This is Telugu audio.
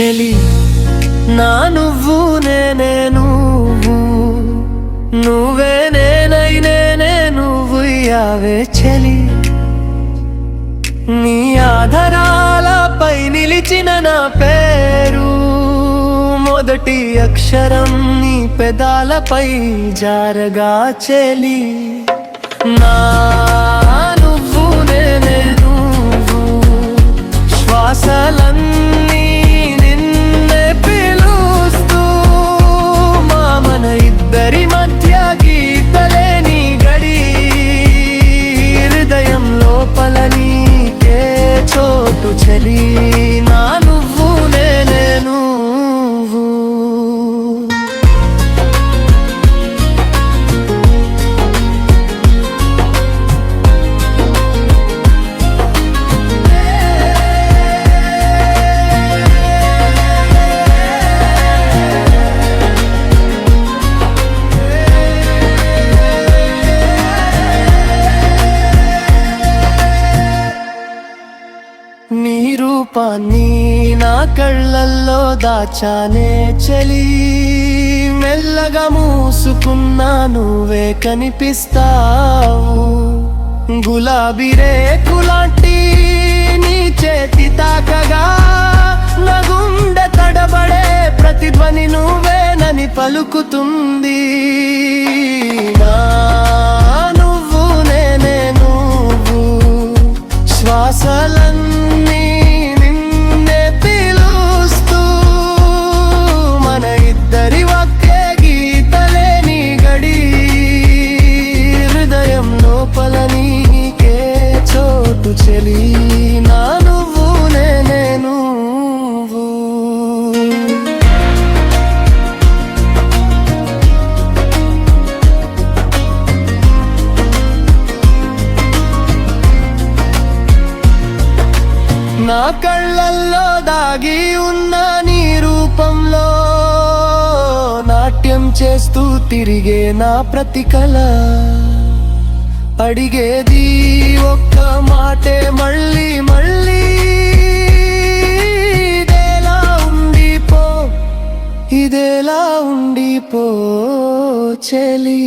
చెలి నా నువ్వు నేనే నువ్వు, నువ్వే నేనై నేనే నువ్వయ్యావే చెలి. నీ ఆధారాలపై నిలిచిన నా పేరు, మొదటి అక్షరం నీ పెదాలపై జారగా చెలి. నా నువ్వు నేనే నువ్వు, శ్వాసలన్నీ నిన్నే పిలుస్తూ, మా మన ఇద్దరి మధ్య గీతలేని గడి, హృదయం లోపల నీకే చోటు చెలి. నా నువ్వు నేనే నువ్వు. నీ రూపాన్ని నా కళ్ళల్లో దాచానే చెలి, మెల్లగా మూసుకున్నా నువ్వే కనిపిస్తావు. గులాబీ రేకులాంటి నీ చేతి తాకగా, నా గుండె తడబడే ప్రతిధ్వని నువ్వేనని పలుకుతుంది. నా నువ్వు నేనే నువ్వు, శ్వాసలన్నీ నిన్నే పిలుస్తూ, మన ఇద్దరి ఒకే గీతలేని గడి, హృదయం లోపల నీకే చోటు చెలి. నా నువ్వు నేనే నువ్వు. నా కళ్ళల్లో దాగి ఉన్న నీ రూపంలో, నాట్యం చేస్తూ తిరిగే నా ప్రతి కళ, అడిగేది ఒక్క మాటే మళ్ళీ మళ్ళీ, ఇదేలా ఉండిపో, ఇదేలా ఉండిపో చెలి.